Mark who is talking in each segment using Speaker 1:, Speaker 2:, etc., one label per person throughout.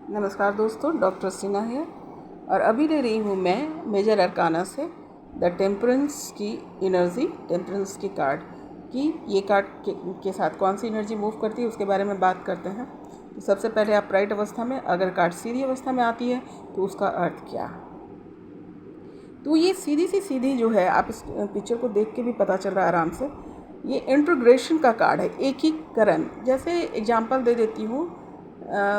Speaker 1: नमस्कार दोस्तों, डॉक्टर सिन्हा है और अभी ले रही हूँ मैं मेजर अरकाना से द टेम्परेंस की एनर्जी, टेम्परेंस की कार्ड की ये कार्ड के साथ कौन सी एनर्जी मूव करती है उसके बारे में बात करते हैं। तो सबसे पहले आप राइट अवस्था में, अगर कार्ड सीधी अवस्था में आती है तो उसका अर्थ क्या। तो ये सीधी जो है, आप इस पिक्चर को देख के भी पता चल रहा है आराम से, ये इंटीग्रेशन का कार्ड है, एकीकरण। जैसे एग्जांपल दे देती हूँ,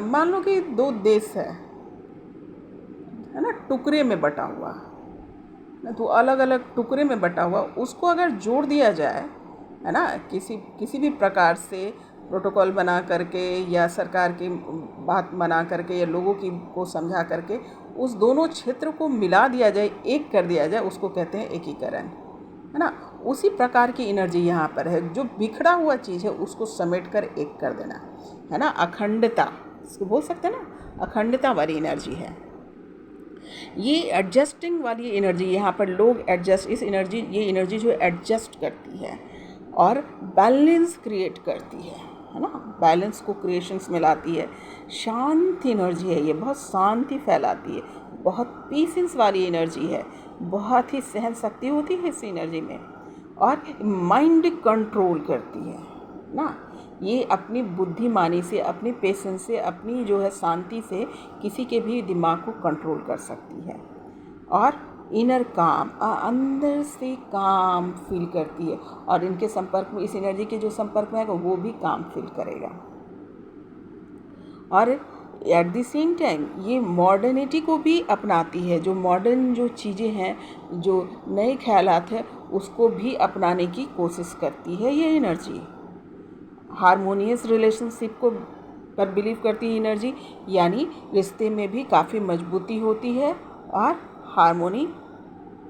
Speaker 1: मान लो कि दो देश है ना, टुकड़े में बटा हुआ, तो अलग अलग टुकड़े में बटा हुआ, उसको अगर जोड़ दिया जाए, है ना, किसी भी प्रकार से प्रोटोकॉल बना करके या सरकार की बात बना करके या लोगों की को समझा करके उस दोनों क्षेत्र को मिला दिया जाए, एक कर दिया जाए, उसको कहते हैं एकीकरण, है ना। उसी प्रकार की एनर्जी यहाँ पर है। जो बिखरा हुआ चीज़ है उसको समेट कर एक कर देना, है ना। अखंडता इसको बोल सकते हैं ना, अखंडता वाली एनर्जी है ये। एडजस्टिंग वाली एनर्जी, यहाँ पर लोग एडजस्ट, ये एनर्जी जो एडजस्ट करती है और बैलेंस क्रिएट करती है ना, बैलेंस को क्रिएशंस में लाती है। शांति एनर्जी है ये, बहुत शांति फैलाती है, बहुत पीसेंस वाली एनर्जी है, बहुत ही सहन शक्ति होती है इस एनर्जी में, और माइंड कंट्रोल करती है ना। ये अपनी बुद्धिमानी से, अपनी पेशेंस से, अपनी जो है शांति से किसी के भी दिमाग को कंट्रोल कर सकती है। और इनर काम, अंदर से काम फील करती है, और इनके संपर्क में, इस एनर्जी के जो संपर्क में है वो भी काम फील करेगा। और एट द सेम टाइम ये मॉडर्निटी को भी अपनाती है। जो मॉडर्न जो चीज़ें हैं, जो नए ख्यालात हैं, उसको भी अपनाने की कोशिश करती है ये एनर्जी। हारमोनियस रिलेशनशिप को पर बिलीव करती है एनर्जी, यानी रिश्ते में भी काफ़ी मजबूती होती है और हारमोनी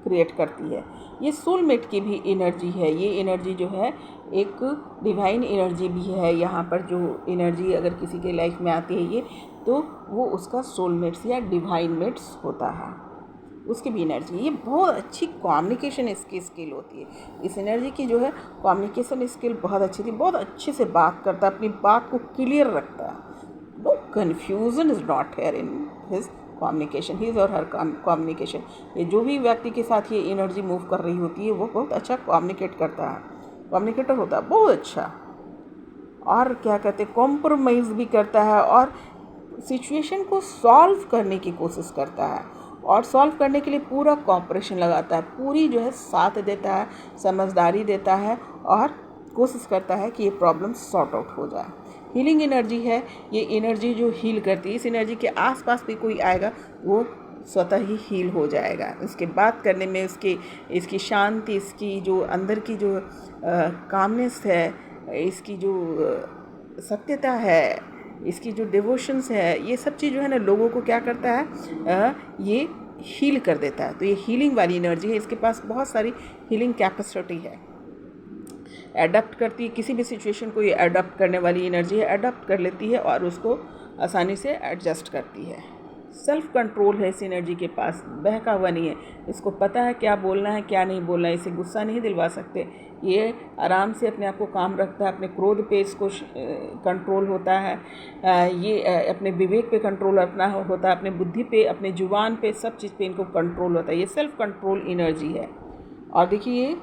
Speaker 1: क्रिएट करती है। ये सोलमेट की भी एनर्जी है। ये एनर्जी जो है एक डिवाइन एनर्जी भी है। यहाँ पर जो एनर्जी अगर किसी के लाइफ में आती है ये, तो वो उसका सोलमेट्स या डिवाइन मेट्स होता है, उसकी भी एनर्जी। ये बहुत अच्छी कम्युनिकेशन इसकी स्किल होती है। इस एनर्जी की जो है कम्युनिकेशन स्किल बहुत अच्छी थी, बहुत अच्छे से बात करता है, अपनी बात को क्लियर रखता है। No confusion is not here in his communication, his और हर कम्युनिकेशन। ये जो भी व्यक्ति के साथ ये एनर्जी मूव कर रही होती है वो बहुत अच्छा कम्युनिकेट करता है, कम्युनिकेटर होता है बहुत अच्छा। और क्या कहते हैं, कॉम्प्रोमाइज़ भी करता है और सिचुएशन को सॉल्व करने की कोशिश करता है, और सॉल्व करने के लिए पूरा कॉपरेशन लगाता है, पूरी जो है साथ देता है, समझदारी देता है, और कोशिश करता है कि ये प्रॉब्लम सॉर्ट आउट हो जाए। हीलिंग एनर्जी है ये एनर्जी, जो हील करती है। इस एनर्जी के आसपास भी कोई आएगा वो स्वतः ही हील हो जाएगा। इसके बात करने में इसकी शांति, इसकी जो अंदर की जो कामनेस है, इसकी जो सत्यता है, इसकी जो डिवोशंस है, ये सब चीज़ जो है ना लोगों को क्या करता है, ये हील कर देता है। तो ये हीलिंग वाली एनर्जी है। इसके पास बहुत सारी हीलिंग कैपेसिटी है, एडप्ट करती है किसी भी सिचुएशन को। ये एडप्ट करने वाली एनर्जी है, एडप्ट कर लेती है और उसको आसानी से एडजस्ट करती है। सेल्फ कंट्रोल है इस एनर्जी के पास, बहका हुआ नहीं है। इसको पता है क्या बोलना है क्या नहीं बोलना है, इसे गुस्सा नहीं दिलवा सकते। ये आराम से अपने आप को काम रखता है, अपने क्रोध पे इसको कंट्रोल होता है, ये अपने विवेक पे कंट्रोल अपना होता है, अपने बुद्धि पे, अपने जुबान पे, सब चीज़ पे इनको कंट्रोल होता है। ये सेल्फ कंट्रोल एनर्जी है। और देखिए,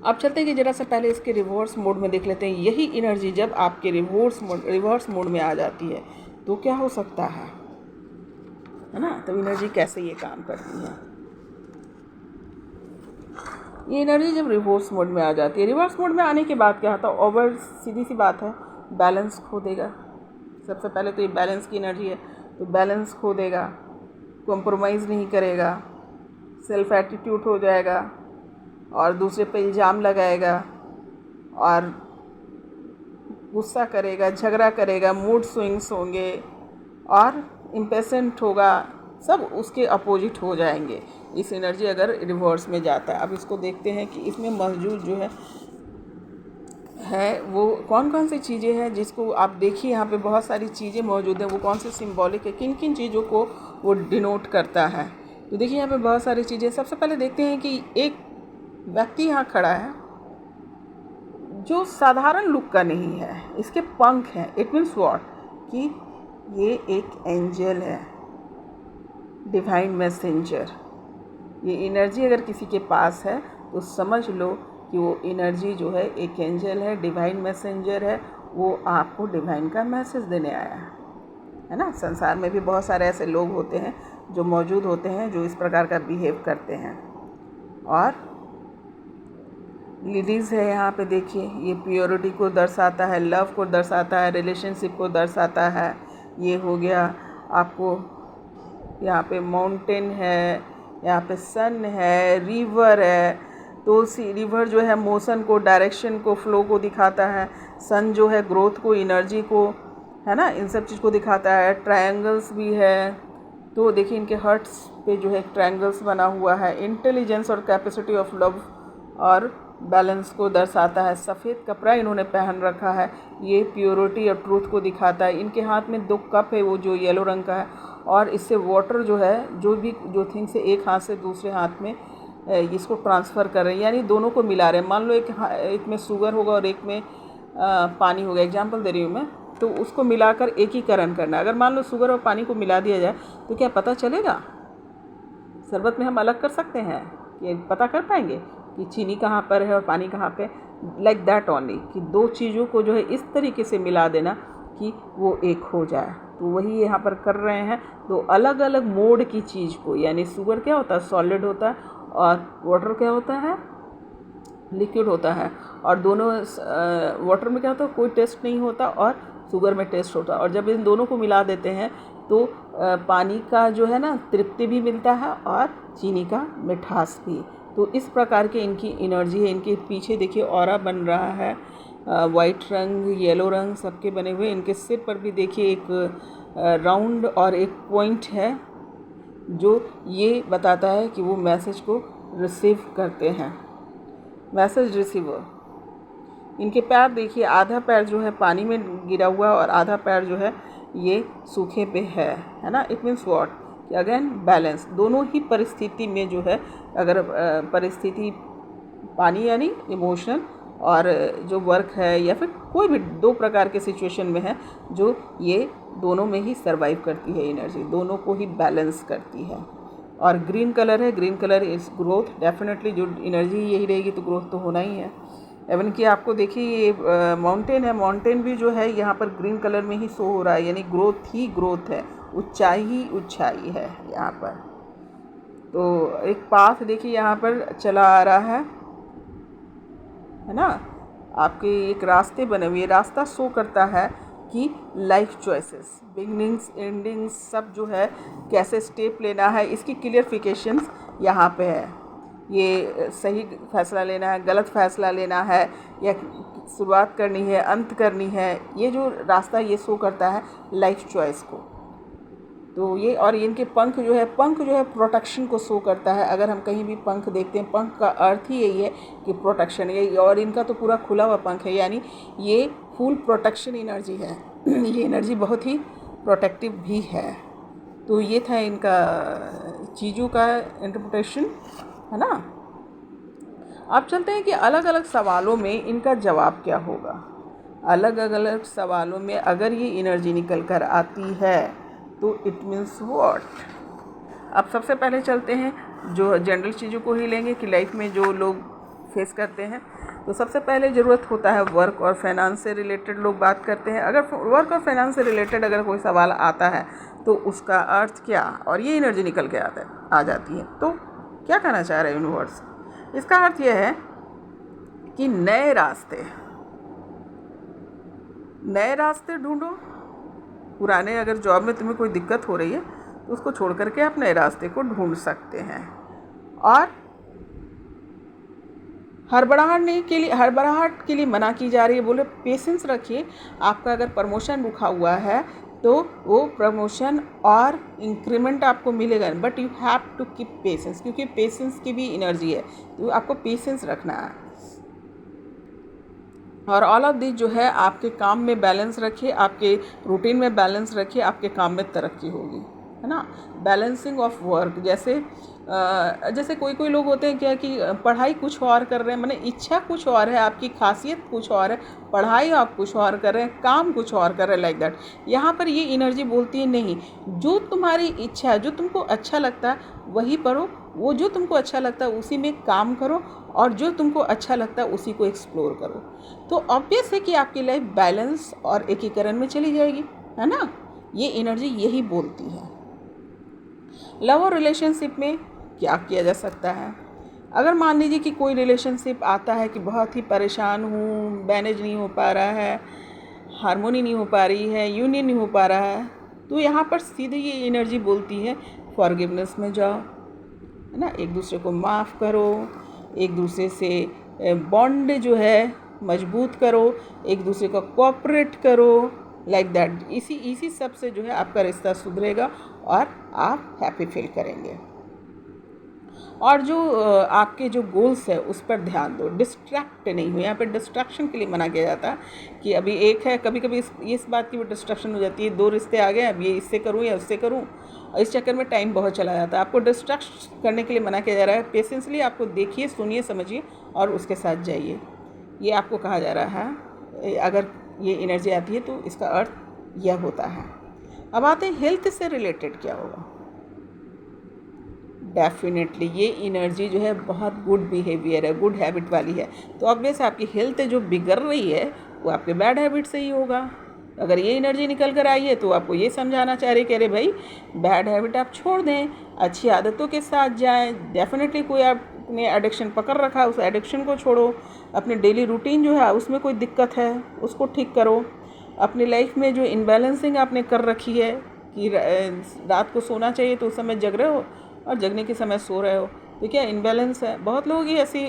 Speaker 1: अब चलते हैं कि जरा सा पहले इसके रिवर्स मोड में देख लेते हैं। यही एनर्जी जब आपके रिवर्स मोड में आ जाती है तो क्या हो सकता है ना। तो एनर्जी कैसे ये काम करती है। ये एनर्जी जब रिवर्स मोड में आ जाती है, रिवर्स मोड में आने के बाद क्या होता है, ओवर सीधी सी बात है, बैलेंस खो देगा। सबसे पहले तो ये बैलेंस की एनर्जी है, तो बैलेंस खो देगा, कॉम्प्रोमाइज़ नहीं करेगा, सेल्फ एटीट्यूड हो जाएगा, और दूसरे पे इल्ज़ाम लगाएगा, और गुस्सा करेगा, झगड़ा करेगा, मूड स्विंग्स होंगे, और इम्पेशेंट होगा, सब उसके अपोजिट हो जाएंगे। इस एनर्जी अगर रिवर्स में जाता है। अब इसको देखते हैं कि इसमें मौजूद जो है वो कौन कौन सी चीज़ें हैं, जिसको आप देखिए यहाँ पे बहुत सारी चीज़ें मौजूद हैं। वो कौन से सिंबॉलिक है, किन किन चीज़ों को वो डिनोट करता है। तो देखिए यहाँ पे बहुत सारी चीज़ें। सबसे पहले देखते हैं कि एक व्यक्ति यहाँ खड़ा है जो साधारण लुक का नहीं है, इसके पंख हैं। इट मीन्स व्हाट, कि ये एक एंजल है, डिवाइन मैसेंजर। ये एनर्जी अगर किसी के पास है तो समझ लो कि वो एनर्जी जो है एक एंजल है, डिवाइन मैसेंजर है। वो आपको डिवाइन का मैसेज देने आया है ना। संसार में भी बहुत सारे ऐसे लोग होते हैं जो मौजूद होते हैं जो इस प्रकार का बिहेव करते हैं। और लिलीज़ है यहाँ पे, देखिए ये प्योरिटी को दर्शाता है, लव को दर्शाता है, रिलेशनशिप को दर्शाता है। ये हो गया आपको, यहाँ पे माउंटेन है, यहाँ पे सन है, रिवर है। तो रिवर जो है मोशन को, डायरेक्शन को, फ्लो को दिखाता है। सन जो है ग्रोथ को, एनर्जी को, है ना, इन सब चीज़ को दिखाता है। ट्रायंगल्स भी है, तो देखिए इनके हर्ट्स पे जो है ट्रायंगल्स बना हुआ है। इंटेलिजेंस और कैपेसिटी ऑफ लव और बैलेंस को दर्शाता है। सफ़ेद कपड़ा इन्होंने पहन रखा है, ये प्योरिटी और ट्रूथ को दिखाता है। इनके हाथ में 2 कप है, वो जो येलो रंग का है, और इससे वाटर जो है, जो थिंग से एक हाथ से दूसरे हाथ में इसको ट्रांसफ़र कर रहे हैं, यानी दोनों को मिला रहे हैं। मान लो एक में शुगर होगा और एक में पानी होगा, एग्जाम्पल दे रही हूँ मैं, तो उसको मिलाकर एकीकरण करना। अगर मान लो शुगर और पानी को मिला दिया जाए तो क्या पता चलेगा? शरबत में हम अलग कर सकते हैं, ये पता कर पाएंगे कि चीनी कहाँ पर है और पानी कहाँ पे? लाइक दैट ओनली, कि 2 चीज़ों को जो है इस तरीके से मिला देना कि वो एक हो जाए। तो वही यहाँ पर कर रहे हैं। 2 अलग अलग मोड की चीज़ को, यानी शुगर क्या होता है, सॉलिड होता है, और वाटर क्या होता है, लिक्विड होता है। और दोनों वाटर में क्या होता है, कोई टेस्ट नहीं होता, और शुगर में टेस्ट होता है। और जब इन दोनों को मिला देते हैं तो पानी का जो है ना तृप्ति भी मिलता है, और चीनी का मिठास भी। तो इस प्रकार के इनकी एनर्जी है। इनके पीछे देखिए ऑरा बन रहा है, वाइट रंग, येलो रंग सबके बने हुए। इनके सिर पर भी देखिए एक राउंड और एक पॉइंट है, जो ये बताता है कि वो मैसेज को रिसीव करते हैं, मैसेज रिसीवर। इनके पैर देखिए, आधा पैर जो है पानी में गिरा हुआ और आधा पैर जो है ये सूखे पे है ना। इट मीन्स व्हाट, कि अगेन बैलेंस। दोनों ही परिस्थिति में जो है, अगर परिस्थिति पानी यानी इमोशनल, और जो वर्क है या फिर कोई भी 2 प्रकार के सिचुएशन में है, जो ये दोनों में ही सर्वाइव करती है एनर्जी, दोनों को ही बैलेंस करती है। और ग्रीन कलर है, green colour is growth. Definitely जो एनर्जी यही रहेगी तो ग्रोथ तो होना ही है। एवन कि आपको देखिए ये माउंटेन है, माउंटेन भी जो है यहाँ पर ग्रीन कलर में ही शो हो रहा है, यानी ग्रोथ ही ग्रोथ है, ऊंचाई ही ऊंचाई है यहाँ पर। तो एक पाथ देखिए यहाँ पर चला आ रहा है ना। आपके एक रास्ते बने हुए, रास्ता शो करता है कि लाइफ चॉइसेस, बिगनिंग्स, एंडिंग्स सब जो है कैसे स्टेप लेना है, इसकी क्लियरफिकेशंस यहाँ पे है। ये सही फैसला लेना है, गलत फैसला लेना है, या शुरुआत करनी है, अंत करनी है, ये जो रास्ता ये शो करता है लाइफ चॉइस को। तो ये, और इनके पंख जो है प्रोटेक्शन को शो करता है। अगर हम कहीं भी पंख देखते हैं, पंख का अर्थ ही यही है कि प्रोटेक्शन, ये, और इनका तो पूरा खुला हुआ पंख है, यानी ये फुल प्रोटेक्शन एनर्जी है। ये एनर्जी बहुत ही प्रोटेक्टिव भी है। तो ये था इनका चीज़ों का इंटरप्रिटेशन, है ना। अब चलते हैं कि अलग अलग सवालों में इनका जवाब क्या होगा। अलग अलग सवालों में अगर ये एनर्जी निकल कर आती है तो इट मीन्स व्हाट। अब सबसे पहले चलते हैं, जो जनरल चीज़ों को ही लेंगे कि लाइफ में जो लोग फेस करते हैं। तो सबसे पहले ज़रूरत होता है वर्क और फाइनेंस से रिलेटेड लोग बात करते हैं। अगर वर्क और फाइनेंस से रिलेटेड अगर कोई सवाल आता है तो उसका अर्थ क्या, और ये एनर्जी निकल के आ जाती है। तो क्या कहना चाह रहे हैं यूनिवर्स? इसका अर्थ यह है कि नए रास्ते ढूंढो। पुराने, अगर जॉब में तुम्हें कोई दिक्कत हो रही है तो उसको छोड़ करके आप नए रास्ते को ढूंढ सकते हैं। और हड़बड़ाहट के लिए मना की जा रही है। बोले पेशेंस रखिए। आपका अगर प्रमोशन रुका हुआ है तो वो प्रमोशन और इंक्रीमेंट आपको मिलेगा, but you have to keep patience, क्योंकि पेशेंस की भी एनर्जी है, तो आपको पेशेंस रखना है। और ऑल ऑफ दिस जो है आपके काम में बैलेंस रखिए, आपके रूटीन में बैलेंस रखिए, आपके काम में तरक्की होगी, है ना। बैलेंसिंग ऑफ वर्क, जैसे जैसे कोई कोई लोग होते हैं क्या कि पढ़ाई कुछ और कर रहे हैं, माने इच्छा कुछ और है, आपकी खासियत कुछ और है, पढ़ाई आप कुछ और कर रहे हैं, काम कुछ और कर रहे हैं, लाइक दैट। यहाँ पर ये एनर्जी बोलती है नहीं, जो तुम्हारी इच्छा है, जो तुमको अच्छा लगता है वही पढ़ो, वो जो तुमको अच्छा लगता है उसी में काम करो, और जो तुमको अच्छा लगता है उसी को एक्सप्लोर करो। तो ऑब्वियस है कि आपकी लाइफ बैलेंस और एकीकरण में चली जाएगी, है ना। ये एनर्जी यही बोलती है। लव और रिलेशनशिप में क्या किया जा सकता है? अगर मान लीजिए कि कोई रिलेशनशिप आता है कि बहुत ही परेशान हूँ, मैनेज नहीं हो पा रहा है, हार्मोनी नहीं हो पा रही है, यूनियन नहीं हो पा रहा है, तो यहाँ पर सीधे ये एनर्जी बोलती है फॉरगिवनेस में जाओ, है ना। एक दूसरे को माफ़ करो, एक दूसरे से बॉन्ड जो है मजबूत करो, एक दूसरे का कोऑपरेट करो, लाइक दैट। इसी सब से जो है आपका रिश्ता सुधरेगा और आप हैप्पी फील करेंगे। और जो आपके जो गोल्स है उस पर ध्यान दो, डिस्ट्रैक्ट नहीं हो। यहाँ पे डिस्ट्रैक्शन के लिए मना किया जाता है कि अभी एक है, कभी कभी इस बात की वो डिस्ट्रैक्शन हो जाती है, 2 रिश्ते आ गए, अब ये इससे करूँ या उससे करूँ, और इस चक्कर में टाइम बहुत चला जाता है। आपको डिस्ट्रैक्ट करने के लिए मना किया जा रहा है। पेशेंसली आपको देखिए, सुनिए, समझिए और उसके साथ जाइए, ये आपको कहा जा रहा है। अगर ये एनर्जी आती है तो इसका अर्थ यह होता है। अब आते हैं हेल्थ से रिलेटेड क्या होगा। डेफिनेटली ये एनर्जी जो है बहुत गुड बिहेवियर है, गुड हैबिट वाली है। तो ऑब्वियस आपकी हेल्थ जो बिगड़ रही है वो आपके बैड हैबिट से ही होगा। अगर ये एनर्जी निकल कर आई है तो आपको ये समझाना चाह रही, कह रहे भाई बैड हैबिट आप छोड़ दें, अच्छी आदतों के साथ जाएं। डेफिनेटली कोई आपने एडिक्शन पकड़ रखा है, उस एडिक्शन को छोड़ो। अपने डेली रूटीन जो है उसमें कोई दिक्कत है उसको ठीक करो। अपनी लाइफ में जो इनबैलेंसिंग आपने कर रखी है कि रात को सोना चाहिए तो उस समय जग रहे हो और जगने के समय सो रहे हो, तो क्या इनबैलेंस है। बहुत लोग ही ऐसी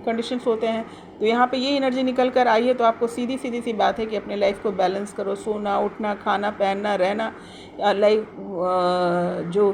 Speaker 1: कंडीशंस होते हैं। तो यहाँ पे ये एनर्जी निकल कर आई है तो आपको सीधी सी बात है कि अपने लाइफ को बैलेंस करो। सोना, उठना, खाना, पहनना, रहना, लाइफ जो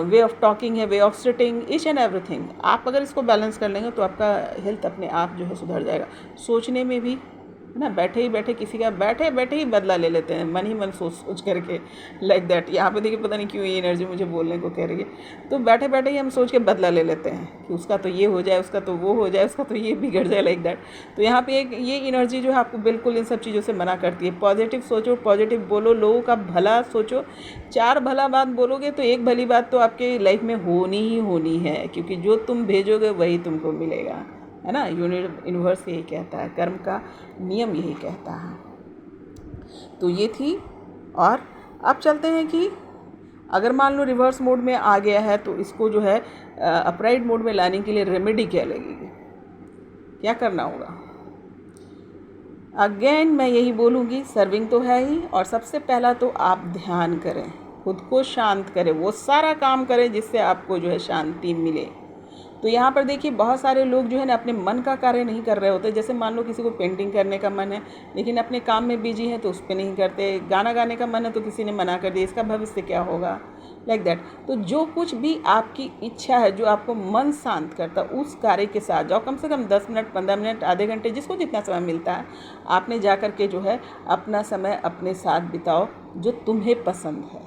Speaker 1: वे ऑफ टॉकिंग है, way of sitting, each and everything, आप अगर इसको बैलेंस कर लेंगे तो आपका हेल्थ अपने आप जो है सुधर जाएगा। सोचने में भी, है ना, बैठे ही बैठे किसी का बैठे ही बदला ले लेते हैं, मन ही मन सोच करके, लाइक दैट। यहाँ पे देखिए पता नहीं क्यों ये एनर्जी मुझे बोलने को कह रही है। तो बैठे बैठे ही हम सोच के बदला ले लेते हैं कि उसका तो ये हो जाए, उसका तो वो हो जाए, उसका तो ये बिगड़ जाए, लाइक दैट। तो यहाँ पे एक ये एनर्जी जो है आपको बिल्कुल इन सब चीज़ों से मना करती है। पॉजिटिव सोचो, पॉजिटिव बोलो, लोगों का भला सोचो। 4 भला बात बोलोगे तो एक भली बात तो आपके लाइफ में होनी ही होनी है, क्योंकि जो तुम भेजोगे वही तुमको मिलेगा, है ना। यूनिवर्स यही कहता है, कर्म का नियम यही कहता है। तो ये थी। और अब चलते हैं कि अगर मान लो रिवर्स मोड में आ गया है तो इसको जो है अपराइट मोड में लाने के लिए रेमेडी क्या लगेगी, क्या करना होगा। अगेन मैं यही बोलूँगी, सर्विंग तो है ही, और सबसे पहला तो आप ध्यान करें, खुद को शांत करें, वो सारा काम करें जिससे आपको जो है शांति मिले। तो यहाँ पर देखिए बहुत सारे लोग जो है ना अपने मन का कार्य नहीं कर रहे होते। जैसे मान लो किसी को पेंटिंग करने का मन है लेकिन अपने काम में बिजी है तो उस पर नहीं करते। गाना गाने का मन है तो किसी ने मना कर दिया, इसका भविष्य क्या होगा, लाइक दैट। तो जो कुछ भी आपकी इच्छा है, जो आपको मन शांत करता, उस कार्य के साथ जाओ। कम से कम 10 मिनट, 15 मिनट, आधे घंटे, जिसको जितना समय मिलता है, आपने जा कर के जो है अपना समय अपने साथ बिताओ जो तुम्हें पसंद है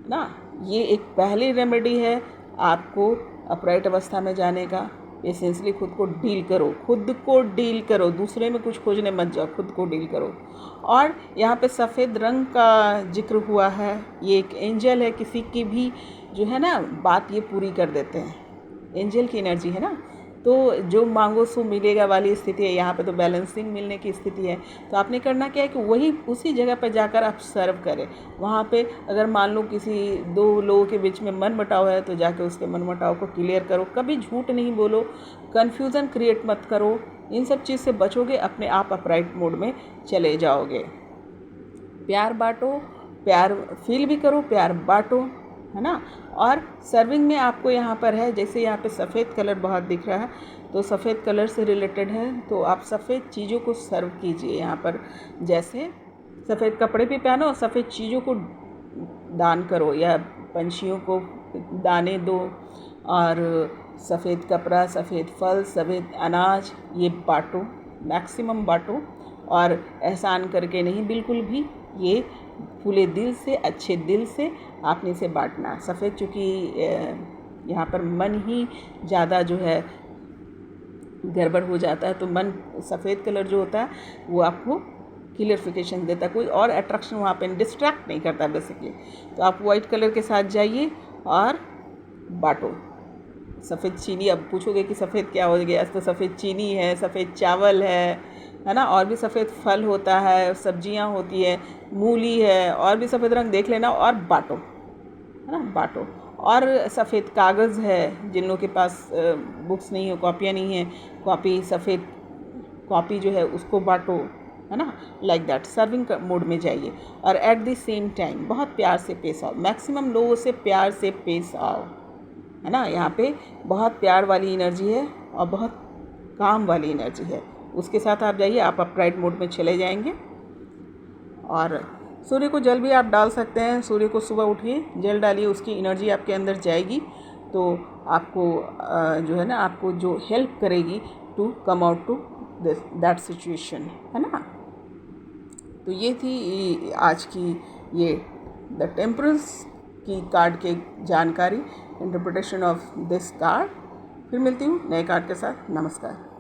Speaker 1: ना। ये एक पहली रेमेडी है आपको अपराइट अवस्था में जाने का। पेशेंसली खुद को डील करो, खुद को डील करो, दूसरे में कुछ खोजने मत जाओ, खुद को डील करो। और यहाँ पे सफ़ेद रंग का जिक्र हुआ है, ये एक एंजल है, किसी की भी जो है ना बात ये पूरी कर देते हैं। एंजल की एनर्जी है ना, तो जो मांगो सो मिलेगा वाली स्थिति है। यहाँ पे तो बैलेंसिंग मिलने की स्थिति है। तो आपने करना क्या है कि वही उसी जगह पर जाकर आप सर्व करें। वहाँ पे अगर मान लो किसी 2 लोगों के बीच में मनमुटाव है तो जाके उसके मनमुटाव को क्लियर करो। कभी झूठ नहीं बोलो, कन्फ्यूज़न क्रिएट मत करो। इन सब चीज़ से बचोगे, अपने आप अपराइट मोड में चले जाओगे। प्यार बांटो, प्यार फील भी करो, प्यार बांटो, है ना। और सर्विंग में आपको यहाँ पर है, जैसे यहाँ पे सफ़ेद कलर बहुत दिख रहा है तो सफ़ेद कलर से रिलेटेड है, तो आप सफ़ेद चीज़ों को सर्व कीजिए। यहाँ पर जैसे सफ़ेद कपड़े भी पहनो और सफ़ेद चीज़ों को दान करो, या पंछियों को दाने दो, और सफ़ेद कपड़ा, सफ़ेद फल, सफ़ेद अनाज, ये बांटो, मैक्सिमम बांटो। और एहसान करके नहीं, बिल्कुल भी, ये खुले दिल से, अच्छे दिल से आपने इसे बांटना। सफ़ेद चूँकि यहाँ पर मन ही ज़्यादा जो है गड़बड़ हो जाता है। तो मन सफ़ेद कलर जो होता है वो आपको क्लियरिफिकेशन देता है, कोई और अट्रैक्शन वहाँ पे डिस्ट्रैक्ट नहीं करता बेसिकली। तो आप वाइट कलर के साथ जाइए और बाँटो। सफ़ेद चीनी, अब पूछोगे कि सफ़ेद क्या हो गया, तो सफ़ेद चीनी है, सफ़ेद चावल है ना, और भी सफ़ेद फल होता है, सब्जियां होती है, मूली है, और भी सफ़ेद रंग देख लेना और बाँटो, है ना, बाँटो। और सफ़ेद कागज़ है, जिन लोगों के पास बुक्स नहीं हो, कॉपियाँ नहीं हैं, सफ़ेद कॉपी जो है उसको बाँटो, है ना, लाइक दैट। सर्विंग मोड में जाइए और एट द सेम टाइम बहुत प्यार से पेश आओ, मैक्सिमम लोगों से प्यार से पेश आओ, है ना। यहाँ पे बहुत प्यार वाली एनर्जी है और बहुत काम वाली एनर्जी है। उसके साथ आप जाइए, आप अपराइट मोड में चले जाएंगे। और सूर्य को जल भी आप डाल सकते हैं, सूर्य को सुबह उठिए, जल डालिए, उसकी एनर्जी आपके अंदर जाएगी तो आपको जो है ना, आपको जो हेल्प करेगी to come out to that situation, है ना। तो ये थी आज की ये द टेम्परेंस की कार्ड के जानकारी, इंटरप्रिटेशन ऑफ दिस कार्ड। फिर मिलती हूँ नए कार्ड के साथ। नमस्कार।